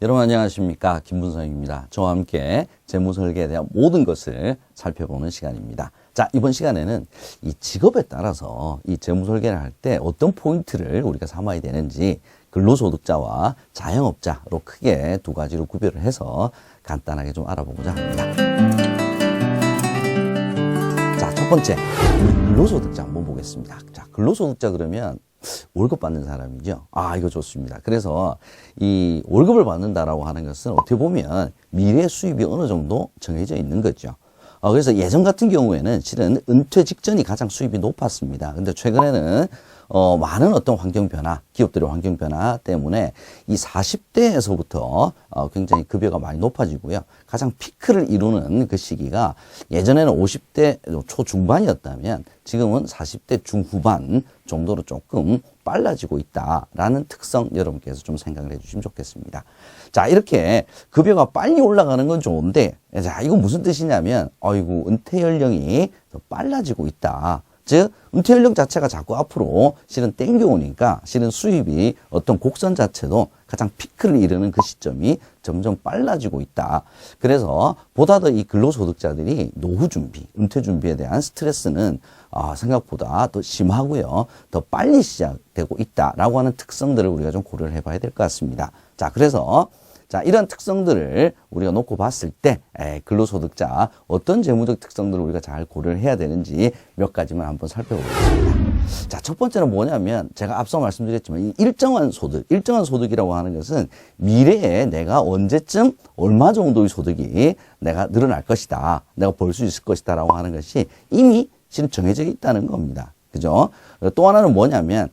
여러분 안녕하십니까, 김문성입니다. 저와 함께 재무설계에 대한 모든 것을 살펴보는 시간입니다. 자, 이번 시간에는 이 직업에 따라서 이 재무설계를 할 때 어떤 포인트를 우리가 삼아야 되는지 근로소득자와 자영업자로 크게 두 가지로 구별을 해서 간단하게 좀 알아보고자 합니다. 자, 첫 번째 근로소득자 한번 보겠습니다. 자, 근로소득자 그러면 월급 받는 사람이죠. 아, 이거 좋습니다. 그래서 이 월급을 받는다라고 하는 것은 어떻게 보면 미래 수입이 어느 정도 정해져 있는 거죠. 그래서 예전 같은 경우에는 실은 은퇴 직전이 가장 수입이 높았습니다. 근데 최근에는 많은 어떤 환경 변화, 기업들의 환경 변화 때문에 이 40대에서부터 굉장히 급여가 많이 높아지고요. 가장 피크를 이루는 그 시기가 예전에는 50대 초중반이었다면 지금은 40대 중후반 정도로 조금 빨라지고 있다라는 특성 여러분께서 좀 생각을 해주시면 좋겠습니다. 자, 이렇게 급여가 빨리 올라가는 건 좋은데, 자, 이건 무슨 뜻이냐면, 어이구, 은퇴 연령이 더 빨라지고 있다. 즉, 은퇴 연령 자체가 자꾸 앞으로 실은 땡겨오니까 실은 수입이 어떤 곡선 자체도 가장 피크를 이루는 그 시점이 점점 빨라지고 있다. 그래서 보다 더 이 근로소득자들이 노후 준비, 은퇴 준비에 대한 스트레스는 생각보다 더 심하고요. 더 빨리 시작되고 있다라고 하는 특성들을 우리가 좀 고려를 해봐야 될 것 같습니다. 자, 그래서 자, 이런 특성들을 우리가 놓고 봤을 때 근로소득자 어떤 재무적 특성들을 우리가 잘 고려를 해야 되는지 몇 가지만 한번 살펴보겠습니다. 자, 첫 번째는 뭐냐면 제가 앞서 말씀드렸지만 이 일정한 소득이라고 하는 것은 미래에 내가 언제쯤 얼마 정도의 소득이 내가 늘어날 것이다, 내가 벌 수 있을 것이다 라고 하는 것이 이미 실은 정해져 있다는 겁니다. 그죠? 또 하나는 뭐냐면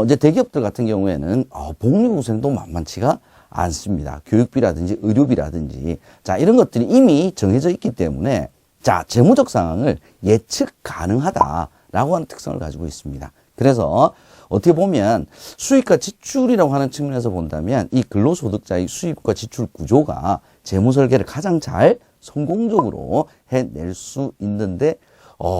이제 대기업들 같은 경우에는 복리후생도 만만치가 않습니다. 교육비라든지 의료비라든지 자, 이런 것들이 이미 정해져 있기 때문에 자, 재무적 상황을 예측 가능하다라고 하는 특성을 가지고 있습니다. 그래서 어떻게 보면 수입과 지출이라고 하는 측면에서 본다면 이 근로소득자의 수입과 지출 구조가 재무설계를 가장 잘 성공적으로 해낼 수 있는데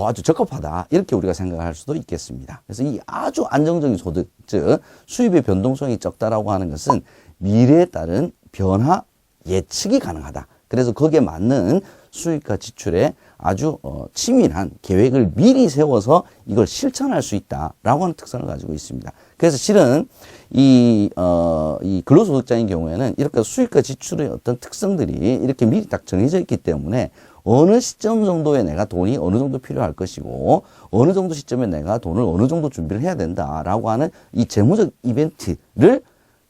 아주 적합하다, 이렇게 우리가 생각할 수도 있겠습니다. 그래서 이 아주 안정적인 소득, 즉 수입의 변동성이 적다라고 하는 것은 미래에 따른 변화 예측이 가능하다. 그래서 거기에 맞는 수입과 지출에 아주 치밀한 계획을 미리 세워서 이걸 실천할 수 있다라고 하는 특성을 가지고 있습니다. 그래서 실은 이 근로소득자인 경우에는 이렇게 수입과 지출의 어떤 특성들이 이렇게 미리 딱 정해져 있기 때문에 어느 시점 정도에 내가 돈이 어느 정도 필요할 것이고 어느 정도 시점에 내가 돈을 어느 정도 준비를 해야 된다라고 하는 이 재무적 이벤트를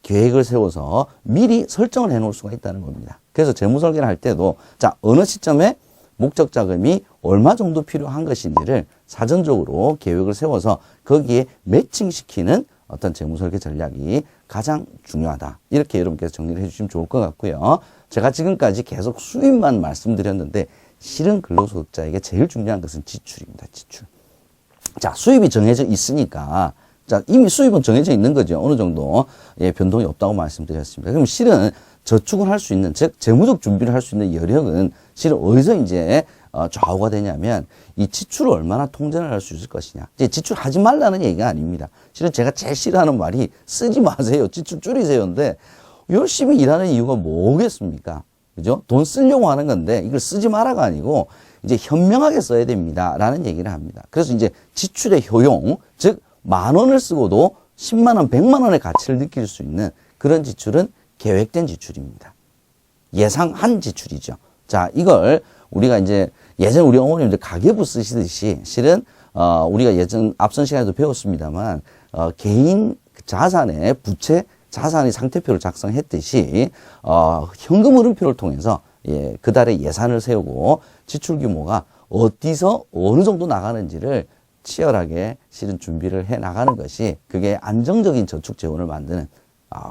계획을 세워서 미리 설정을 해 놓을 수가 있다는 겁니다. 그래서 재무설계를 할 때도 자, 어느 시점에 목적 자금이 얼마 정도 필요한 것인지를 사전적으로 계획을 세워서 거기에 매칭시키는 어떤 재무설계 전략이 가장 중요하다. 이렇게 여러분께서 정리를 해주시면 좋을 것 같고요. 제가 지금까지 계속 수입만 말씀드렸는데 실은 근로소득자에게 제일 중요한 것은 지출입니다. 지출. 자, 수입이 정해져 있으니까 자, 이미 수입은 정해져 있는 거죠. 어느 정도 변동이 없다고 말씀드렸습니다. 그럼 실은 저축을 할 수 있는, 즉 재무적 준비를 할 수 있는 여력은 실은 어디서 이제 좌우가 되냐면 이 지출을 얼마나 통제를 할 수 있을 것이냐. 이제 지출하지 말라는 얘기가 아닙니다. 실은 제가 제일 싫어하는 말이 쓰지 마세요, 지출 줄이세요인데 열심히 일하는 이유가 뭐겠습니까? 그죠? 돈 쓰려고 하는 건데 이걸 쓰지 마라가 아니고 이제 현명하게 써야 됩니다라는 얘기를 합니다. 그래서 이제 지출의 효용, 즉 10,000원을 쓰고도 10만원, 100만원의 가치를 느낄 수 있는 그런 지출은 계획된 지출입니다. 예상한 지출이죠. 자, 이걸 우리가 이제 예전 우리 어머님들 가계부 쓰시듯이 실은 우리가 예전 앞선 시간에도 배웠습니다만 개인 자산의 부채 자산의 상태표를 작성했듯이 현금 흐름표를 통해서 그 달에 예산을 세우고 지출 규모가 어디서 어느 정도 나가는지를 치열하게 실은 준비를 해 나가는 것이 그게 안정적인 저축 재원을 만드는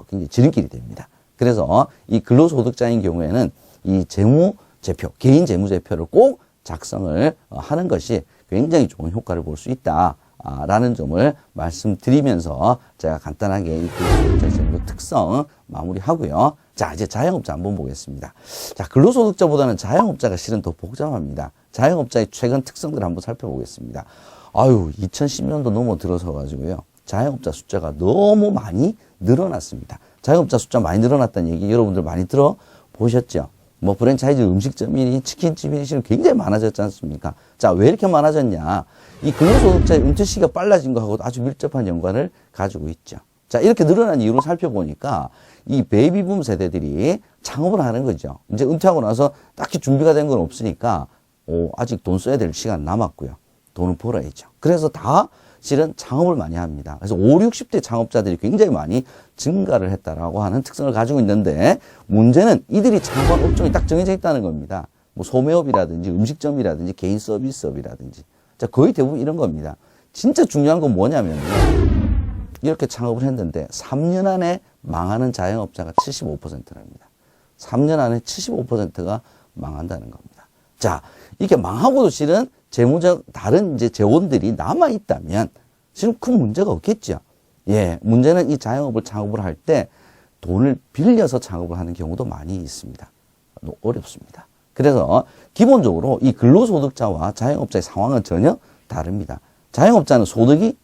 굉장히 지름길이 됩니다. 그래서 이 근로소득자인 경우에는 이 재무제표, 개인 재무제표를 꼭 작성을 하는 것이 굉장히 좋은 효과를 볼 수 있다라는 점을 말씀드리면서 제가 간단하게 이 근로소득자 재무 특성 마무리하고요. 자, 이제 자영업자 한번 보겠습니다. 자, 근로소득자보다는 자영업자가 실은 더 복잡합니다. 자영업자의 최근 특성들을 한번 살펴보겠습니다. 2010년도 넘어 들어서 가지고요. 자영업자 숫자가 너무 많이 늘어났습니다. 자영업자 숫자 많이 늘어났다는 얘기 여러분들 많이 들어보셨죠? 뭐 프랜차이즈 음식점이니 치킨집이니 지금 굉장히 많아졌지 않습니까? 자, 왜 이렇게 많아졌냐? 이 근로소득자의 은퇴 시기가 빨라진 거하고 아주 밀접한 연관을 가지고 있죠. 자, 이렇게 늘어난 이유를 살펴보니까 이 베이비붐 세대들이 창업을 하는 거죠. 이제 은퇴하고 나서 딱히 준비가 된 건 없으니까 아직 돈 써야 될 시간 남았고요. 돈을 벌어야죠. 그래서 다 실은 창업을 많이 합니다. 그래서 5, 60대 창업자들이 굉장히 많이 증가를 했다라고 하는 특성을 가지고 있는데 문제는 이들이 창업한 업종이 딱 정해져 있다는 겁니다. 뭐 소매업이라든지 음식점이라든지 개인 서비스업이라든지. 자, 거의 대부분 이런 겁니다. 진짜 중요한 건 뭐냐면요. 이렇게 창업을 했는데 3년 안에 망하는 자영업자가 75%랍니다. 3년 안에 75%가 망한다는 겁니다. 자, 이렇게 망하고도 실은 재무적 다른 이제 재원들이 남아 있다면 실은 큰 문제가 없겠죠. 예, 문제는 이 자영업을 창업을 할 때 돈을 빌려서 창업을 하는 경우도 많이 있습니다. 어렵습니다. 그래서 기본적으로 이 근로소득자와 자영업자의 상황은 전혀 다릅니다. 자영업자는 소득이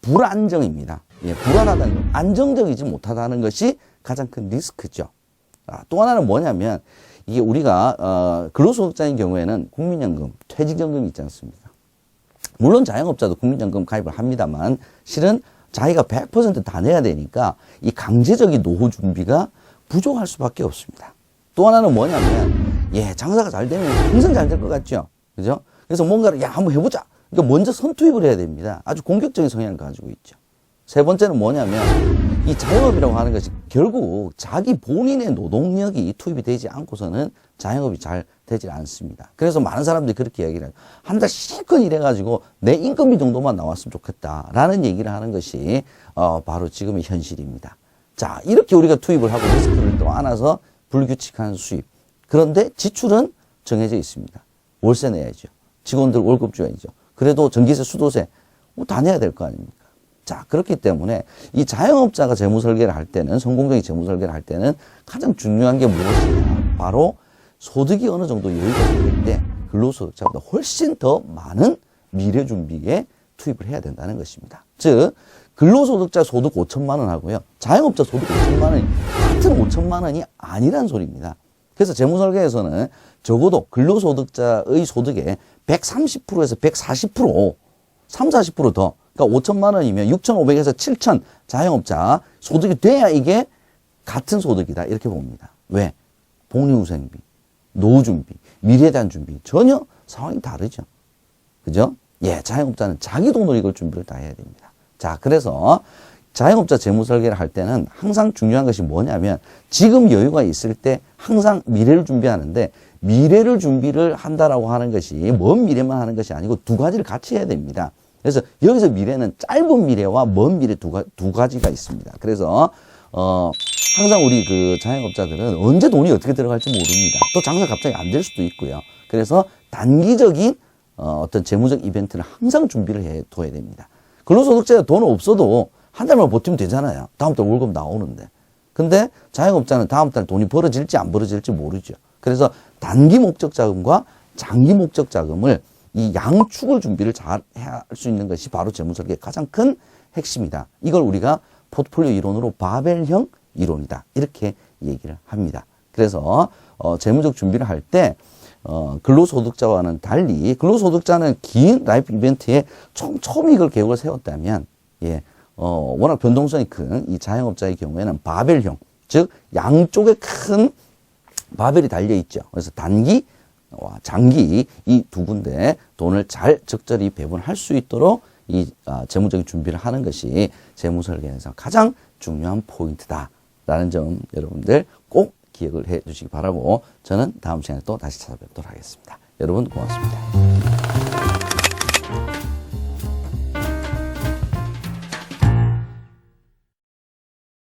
불안정입니다. 예, 불안하다는 건 안정적이지 못하다는 것이 가장 큰 리스크죠. 또 하나는 뭐냐면 이게 우리가 근로소득자인 경우에는 국민연금, 퇴직연금이 있지 않습니까? 물론 자영업자도 국민연금 가입을 합니다만 실은 자기가 100% 다 내야 되니까 이 강제적인 노후 준비가 부족할 수밖에 없습니다. 또 하나는 뭐냐면 예, 장사가 잘 되면 항상 잘 될 것 같죠? 그죠? 그래서 뭔가를 한번 해보자. 그러니까 먼저 선투입을 해야 됩니다. 아주 공격적인 성향을 가지고 있죠. 세 번째는 뭐냐면 이 자영업이라고 하는 것이 결국 자기 본인의 노동력이 투입이 되지 않고서는 자영업이 잘 되지 않습니다. 그래서 많은 사람들이 그렇게 얘기를 해요. 한 달 실컷 일해가지고 내 인건비 정도만 나왔으면 좋겠다라는 얘기를 하는 것이 바로 지금의 현실입니다. 자, 이렇게 우리가 투입을 하고 리스크를 또 안아서 불규칙한 수입. 그런데 지출은 정해져 있습니다. 월세 내야죠. 직원들 월급 줘야죠. 그래도 전기세, 수도세 다 내야 될 거 아닙니까? 자, 그렇기 때문에 이 자영업자가 재무설계를 할 때는, 성공적인 재무설계를 할 때는 가장 중요한 게 무엇이냐? 바로 소득이 어느 정도 여유가 생길 때 근로소득자보다 훨씬 더 많은 미래 준비에 투입을 해야 된다는 것입니다. 즉, 근로소득자 소득 5천만 원 하고요. 자영업자 소득 5천만 원이 같은 5천만 원이 아니란 소리입니다. 그래서 재무설계에서는 적어도 근로소득자의 소득의 130%에서 140%, 30~40% 더, 그러니까 5천만 원이면 6,500에서 7천 자영업자 소득이 돼야 이게 같은 소득이다. 이렇게 봅니다. 왜? 복리후생비, 노후준비, 미래에 대한 준비. 전혀 상황이 다르죠. 그죠? 예, 자영업자는 자기 돈으로 이걸 준비를 다 해야 됩니다. 자, 그래서 자영업자 재무설계를 할 때는 항상 중요한 것이 뭐냐면 지금 여유가 있을 때 항상 미래를 준비하는데 미래를 준비를 한다라고 하는 것이 먼 미래만 하는 것이 아니고 두 가지를 같이 해야 됩니다. 그래서 여기서 미래는 짧은 미래와 먼 미래 두 가지가 있습니다. 그래서 항상 우리 그 자영업자들은 언제 돈이 어떻게 들어갈지 모릅니다. 또 장사 갑자기 안 될 수도 있고요. 그래서 단기적인 어떤 재무적 이벤트를 항상 준비를 해둬야 됩니다. 근로소득자가 돈 없어도 한 달만 버티면 되잖아요. 다음 달 월급 나오는데. 근데 자영업자는 다음 달 돈이 벌어질지 안 벌어질지 모르죠. 그래서 단기 목적 자금과 장기 목적 자금을 이 양축을 준비를 잘 할 수 있는 것이 바로 재무설계의 가장 큰 핵심이다. 이걸 우리가 포트폴리오 이론으로 바벨형 이론이다. 이렇게 얘기를 합니다. 그래서 재무적 준비를 할 때 근로소득자와는 달리 근로소득자는 긴 라이프 이벤트에 처음 이걸 계획을 세웠다면 예, 워낙 변동성이 큰 이 자영업자의 경우에는 바벨형, 즉 양쪽에 큰 바벨이 달려 있죠. 그래서 단기 장기 이 두 군데 돈을 잘 적절히 배분할 수 있도록 이 재무적인 준비를 하는 것이 재무설계에서 가장 중요한 포인트다라는 점 여러분들 꼭 기억을 해 주시기 바라고 저는 다음 시간에 또 다시 찾아뵙도록 하겠습니다. 여러분 고맙습니다.